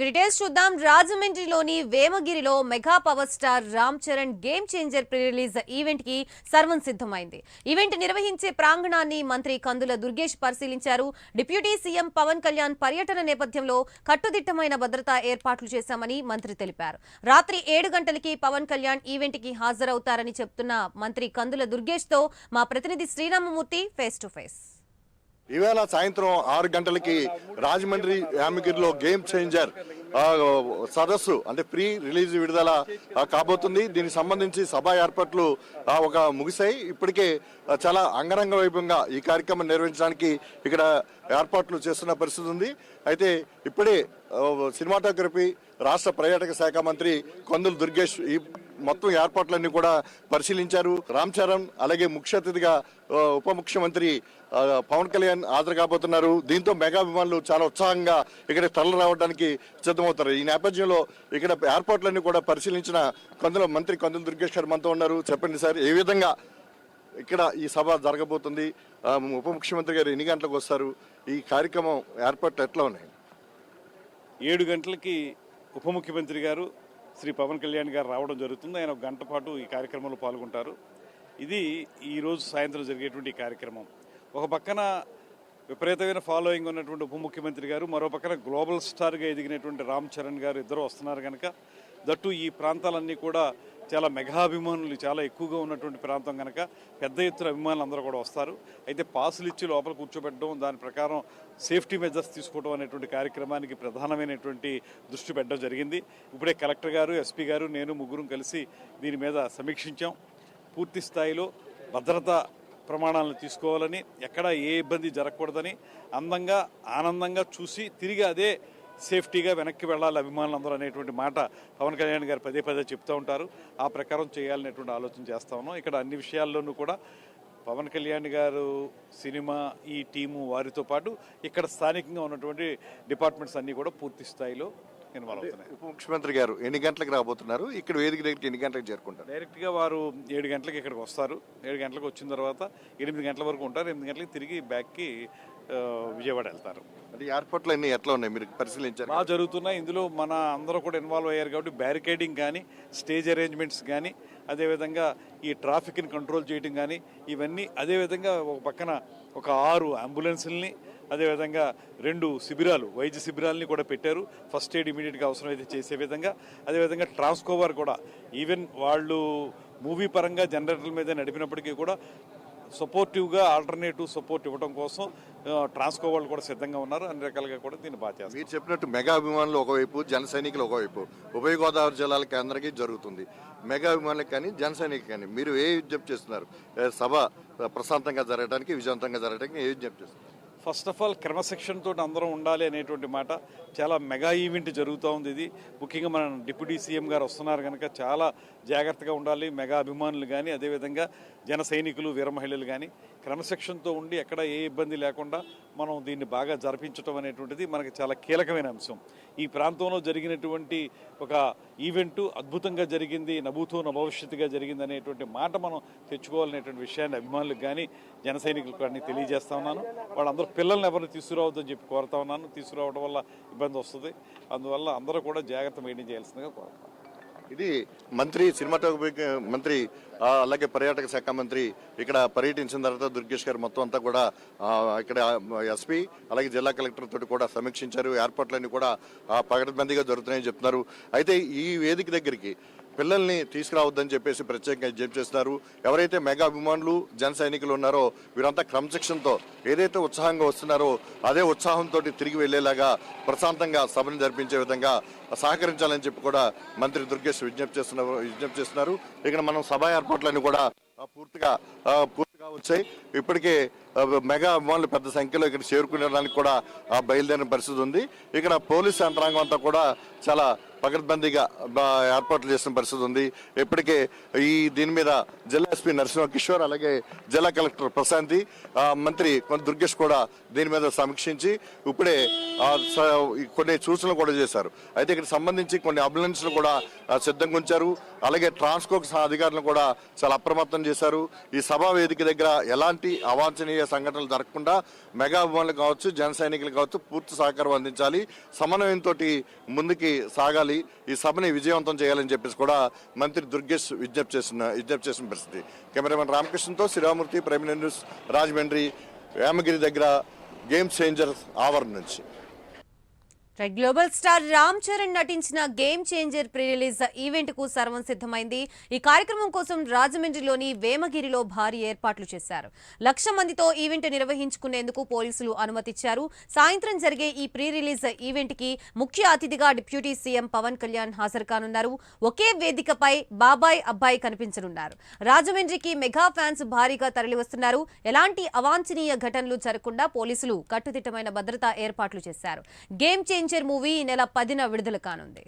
Details చూద్దాం. రాజమండ్రిలోని వేమగిరిలో mega power star Ram Charan game changer pre release event కి సర్వం సిద్ధమైంది. ఈవెంట్ నిర్వహించే ప్రాంగణాన్ని మంత్రి కందుల దుర్గేష్ పరిశీలించారు. డిప్యూటీ సీఎం పవన్ కళ్యాణ్ పర్యటన నేపథ్యంలో కట్టుదిట్టమైన భద్రతా ఏర్పాట్లు చేశామని మంత్రి తెలిపారు. రాత్రి 7 గంటలకి పవన్ కళ్యాణ్ ఈవెంట్ కి హాజరవుతారని చెప్తున్న మంత్రి కందుల దుర్గేష్ తో మా ప్రతినిధి శ్రీరామమూర్తి ఫేస్ టు ఫేస్. ఈవేళ సాయంత్రం 6 గంటలకి రాజమండ్రి యామగిరిలో గేమ్ చేంజర్ సదస్సు అంటే ప్రీ రిలీజ్ విడుదల కాబోతుంది. దీనికి సంబంధించి సభ ఏర్పాట్లు ముగిశాయి. ఇప్పటికే చాలా అంగరంగ వైభవంగా ఈ కార్యక్రమం నిర్వహించడానికి ఇక్కడ ఏర్పాట్లు చేస్తున్న పరిస్థితి ఉంది. అయితే ఇప్పుడే సినిమాటోగ్రఫీ రాష్ట్ర పర్యాటక శాఖ మంత్రి కందుల దుర్గేష్ ఈ మొత్తం ఏర్పాట్లన్నీ కూడా పరిశీలించారు. రామ్ చరణ్ అలాగే ముఖ్య అతిథిగా ఉప ముఖ్యమంత్రి పవన్ కళ్యాణ్ హాజరు కాబోతున్నారు. దీంతో మెగా అభిమానులు చాలా ఉత్సాహంగా ఇక్కడ తరలి రావడానికి సిద్ధమవుతారు. ఈ నేపథ్యంలో ఇక్కడ ఏర్పాట్లన్నీ కూడా పరిశీలించిన మంత్రి కందుల దుర్గేష్ గారు మనతో ఉన్నారు. చెప్పండి సార్, ఏ విధంగా ఇక్కడ ఈ సభ జరగబోతుంది? ఉప ముఖ్యమంత్రి గారు ఎన్ని గంటలకు వస్తారు? ఈ కార్యక్రమం ఏర్పాట్లు ఎట్లా ఉన్నాయి? 7 గంటలకి ఉప ముఖ్యమంత్రి గారు శ్రీ పవన్ కళ్యాణ్ గారు రావడం జరుగుతుంది. ఆయన 1 గంట పాటు ఈ కార్యక్రమంలో పాల్గొంటారు. ఇది ఈరోజు సాయంత్రం జరిగేటువంటి కార్యక్రమం. ఒక పక్కన విపరీతమైన ఫాలోయింగ్ ఉన్నటువంటి ఉప ముఖ్యమంత్రి గారు, మరో పక్కన గ్లోబల్ స్టార్గా ఎదిగినటువంటి రామ్ చరణ్ గారు ఇద్దరు వస్తున్నారు కనుక దట్టు ఈ ప్రాంతాలన్నీ కూడా చాలా మెగాభిమానులు చాలా ఎక్కువగా ఉన్నటువంటి ప్రాంతం కనుక పెద్ద ఎత్తున అభిమానులు అందరూ కూడా వస్తారు. అయితే పాసులు ఇచ్చి లోపల కూర్చోబెట్టడం, దాని ప్రకారం సేఫ్టీ మెజర్స్ తీసుకోవడం అనేటువంటి కార్యక్రమానికి ప్రధానమైనటువంటి దృష్టి పెట్టడం జరిగింది. ఇప్పుడే కలెక్టర్ గారు, ఎస్పీ గారు, నేను ముగ్గురం కలిసి దీని మీద సమీక్షించాం. పూర్తి స్థాయిలో భద్రతా ప్రమాణాలను తీసుకోవాలని, ఎక్కడ ఏ ఇబ్బంది జరగకూడదని, అందంగా ఆనందంగా చూసి తిరిగి అదే సేఫ్టీగా వెనక్కి వెళ్ళాలి అభిమానులందరూ అనేటువంటి మాట పవన్ కళ్యాణ్ గారు పదే పదే చెప్తూ ఉంటారు. ఆ ప్రకారం చేయాలనేటువంటి ఆలోచన చేస్తా ఉన్నాం. ఇక్కడ అన్ని విషయాల్లోనూ కూడా పవన్ కళ్యాణ్ గారు సినిమా ఈ టీము వారితో పాటు ఇక్కడ స్థానికంగా ఉన్నటువంటి డిపార్ట్మెంట్స్ అన్నీ కూడా పూర్తి స్థాయిలో ఇన్వాల్వ్ అవుతున్నాయి. ఉప ముఖ్యమంత్రి గారు ఎన్ని గంటలకు రాబోతున్నారు? ఇక్కడ వేదిక దగ్గరికి ఎన్ని గంటలకు చేరుకుంటారు? డైరెక్ట్గా వారు 7 గంటలకు ఇక్కడికి వస్తారు. 7 గంటలకు వచ్చిన తర్వాత 8 గంటల వరకు ఉంటారు. 8 గంటలకు తిరిగి బ్యాక్కి విజయవాడ వెళ్తారు. అది ఏర్పాట్లు అన్ని ఎట్లా ఉన్నాయి మీరు పరిశీలించారు? బాగా జరుగుతున్నాయి. ఇందులో మన అందరూ కూడా ఇన్వాల్వ్ అయ్యారు కాబట్టి బ్యారికేడింగ్ కానీ, స్టేజ్ అరేంజ్మెంట్స్ కానీ, అదేవిధంగా ఈ ట్రాఫిక్ని కంట్రోల్ చేయడం కానీ ఇవన్నీ, అదేవిధంగా ఒక పక్కన ఒక 6 అంబులెన్సుల్ని, అదేవిధంగా 2 శిబిరాలు, వైద్య శిబిరాలని కూడా పెట్టారు. ఫస్ట్ ఎయిడ్ ఇమీడియట్గా అవసరమైతే చేసే విధంగా. అదేవిధంగా ట్రాన్స్కోవర్ కూడా ఈవెన్ వాళ్ళు మూవీ పరంగా జనరేటర్ల మీద నడిపినప్పటికీ కూడా సపోర్టివ్గా ఆల్టర్నేటివ్ సపోర్ట్ ఇవ్వడం కోసం ట్రాన్స్కో వాళ్ళు కూడా సిద్ధంగా ఉన్నారు. అన్ని రకాలుగా కూడా దీన్ని బాగా చేస్తారు. మీరు చెప్పినట్టు మెగా అభిమానులు ఒకవైపు, జన సైనికులు ఒకవైపు, ఉభయ గోదావరి జిల్లాలకి అందరికీ జరుగుతుంది. మెగా అభిమానులకు కానీ జన సైనికులు కానీ మీరు ఏ విజ్ఞప్తి చేస్తున్నారు? సభ ప్రశాంతంగా జరగడానికి, విజయవంతంగా జరగడానికి ఏ విజ్ఞప్తి చేస్తున్నారు? ఫస్ట్ ఆఫ్ ఆల్ క్రమశిక్షణ తోటి అందరం ఉండాలి అనేటువంటి మాట. చాలా మెగా ఈవెంట్ జరుగుతూ ఉంది. ఇది ముఖ్యంగా మన డిప్యూటీ సీఎం గారు వస్తున్నారు కనుక చాలా జాగ్రత్తగా ఉండాలి. మెగా అభిమానులు కానీ, అదేవిధంగా జన సైనికులు, వీర మహిళలు కానీ క్రమశిక్షణతో ఉండి ఎక్కడ ఏ ఇబ్బంది లేకుండా మనం దీన్ని బాగా జరిపించడం అనేటువంటిది మనకి చాలా కీలకమైన అంశం. ఈ ప్రాంతంలో జరిగినటువంటి ఒక ఈవెంటు అద్భుతంగా జరిగింది, నభూతో నభవిష్యత్తుగా జరిగింది అనేటువంటి మాట మనం తెచ్చుకోవాలనేటువంటి విషయాన్ని అభిమానులకు కానీ, జన సైనికులకు కానీ తెలియజేస్తా ఉన్నాను. వాళ్ళందరూ పిల్లల్ని ఎవరిని తీసుకురావద్దని చెప్పి కోరుతా ఉన్నాను. తీసుకురావడం వల్ల ఇబ్బంది వస్తుంది. అందువల్ల అందరూ కూడా జాగ్రత్త మెయింటైన్ చేయాల్సిందిగా కోరుతాను. ఇది మంత్రి, సినిమాటోగ్రఫీ మంత్రి, అలాగే పర్యాటక శాఖ మంత్రి ఇక్కడ పర్యటించిన తర్వాత దుర్గేష్ గారు మొత్తం అంతా కూడా ఇక్కడ ఎస్పీ అలాగే జిల్లా కలెక్టర్ తోటి కూడా సమీక్షించారు. ఏర్పాట్లన్నీ కూడా పకడ్బందీగా జరుగుతున్నాయని చెప్తున్నారు. అయితే ఈ వేదిక దగ్గరికి పిల్లల్ని తీసుకురావద్దని చెప్పేసి ప్రత్యేకంగా విజ్ఞప్తి చేస్తున్నారు. ఎవరైతే మెగా అభిమానులు, జన సైనికులు ఉన్నారో వీరంతా క్రమశిక్షణతో ఏదైతే ఉత్సాహంగా వస్తున్నారో అదే ఉత్సాహంతో తిరిగి వెళ్లేలాగా ప్రశాంతంగా సభను జరిపించే విధంగా సహకరించాలని చెప్పి కూడా మంత్రి దుర్గేష్ విజ్ఞప్తి చేస్తున్నారు. ఇక్కడ మనం సభ ఏర్పాట్లన్నీ కూడా పూర్తిగా వచ్చాయి. ఇప్పటికే మెగా అభిమానులు పెద్ద సంఖ్యలో ఇక్కడ చేరుకునేదానికి కూడా బయలుదేరిన పరిస్థితి ఉంది. ఇక్కడ పోలీస్ యంత్రాంగం అంతా కూడా చాలా పకడ్బందీగా ఏర్పాట్లు చేసిన పరిస్థితి ఉంది. ఇప్పటికే దీని మీద జిల్లా ఎస్పీ నరసింహ కిషోర్, అలాగే జిల్లా కలెక్టర్ ప్రశాంతి, మంత్రి దుర్గేష్ కూడా దీని మీద సమీక్షించి ఇప్పుడే కొన్ని సూచనలు కూడా చేశారు. అయితే ఇక్కడ సంబంధించి కొన్ని అంబులెన్స్లు కూడా సిద్ధంగా ఉంచారు. అలాగే ట్రాన్స్కోక్ అధికారులను కూడా చాలా అప్రమత్తం చేశారు. ఈ సభా వేదిక దగ్గర ఎలాంటి అవాంఛనీయ సంఘటనలు జరగకుండా మెగా అభిమానులు కావచ్చు, జన సైనికులు కావచ్చు పూర్తి సహకారం అందించాలి, సమన్వయంతో ముందుకి సాగాలి, ఈ సభని విజయవంతం చేయాలని చెప్పేసి కూడా మంత్రి దుర్గేష్ విజ్ఞప్తి చేసిన పరిస్థితి. కెమెరామెన్ రామకృష్ణతో శ్రీరామూర్తి, ప్రైమ్ న్యూస్, రాజమండ్రి వేమగిరి దగ్గర గేమ్ చేంజర్ ఆవరణ నుంచి. గ్లోబల్ స్టార్ రామ్ చరణ్ నటించిన game changer pre release event కు సర్వం సిద్ధమైంది. ఈ కార్యక్రమం కోసం రాజమండ్రిలోని వేమగిరిలో భారీ ఏర్పాట్లు చేశారు. 1,00,000 మందితో ఈవెంట్ నిర్వహించుకునేందుకు పోలీసులు అనుమతిచ్చారు. సాయంత్రం జరిగే ఈ ప్రీ రిలీజ్ ఈవెంట్ కి ముఖ్య అతిథిగా డిప్యూటీ సీఎం పవన్ కళ్యాణ్ హాజరు కానున్నారు. ఒకే వేదికపై బాబాయ్ అబ్బాయి కనిపించనున్నారు. రాజమండ్రికి మెగా ఫ్యాన్స్ భారీగా తరలివస్తున్నారు. ఎలాంటి అవాంఛనీయ ఘటనలు జరగకుండా పోలీసులు కట్టుదిట్టమైన భద్రతా ఏర్పాట్లు చేశారు. గేమ్ చేంజర్ మూవీ ఈ నెల 10న విడుదల కానుంది.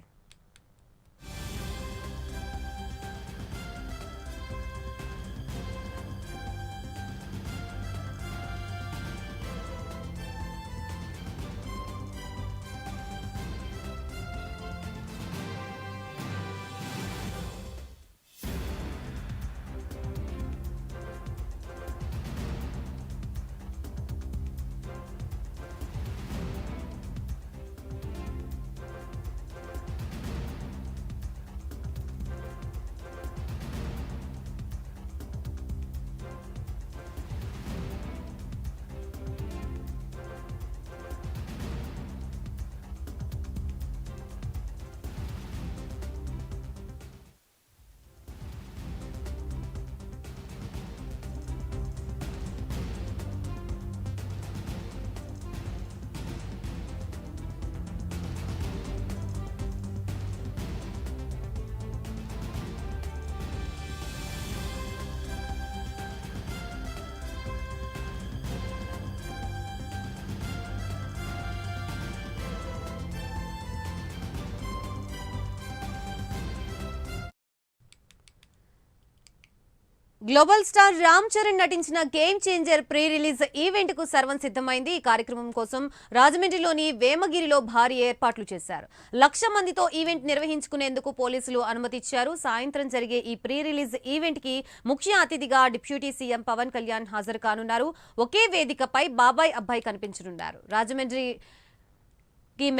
గ్లోబల్ స్టార్ రామ్ చరణ్ నటించిన game changer pre release event కు సర్వం సిద్ధమైంది. ఈ కార్యక్రమం కోసం రాజమండ్రిలోని వేమగిరిలో భారీ ఏర్పాట్లు చేశారు. 1,00,000 మందితో ఈవెంట్ నిర్వహించుకునేందుకు పోలీసులు అనుమతిచ్చారు. సాయంత్రం జరిగే ఈ ప్రీ రిలీజ్ ఈవెంట్ కి ముఖ్య అతిథిగా డిప్యూటీ సీఎం పవన్ కళ్యాణ్ హాజరు కానున్నారు. ఒకే వేదికపై బాబాయ్ అబ్బాయి కనిపించనున్నారు. రాజమండ్రి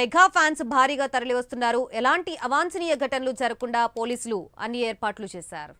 మెగా ఫ్యాన్స్ భారీగా తరలివస్తున్నారు. ఎలాంటి అవాంఛనీయ ఘటనలు జరగకుండా పోలీసులు అన్ని ఏర్పాట్లు చేశారు.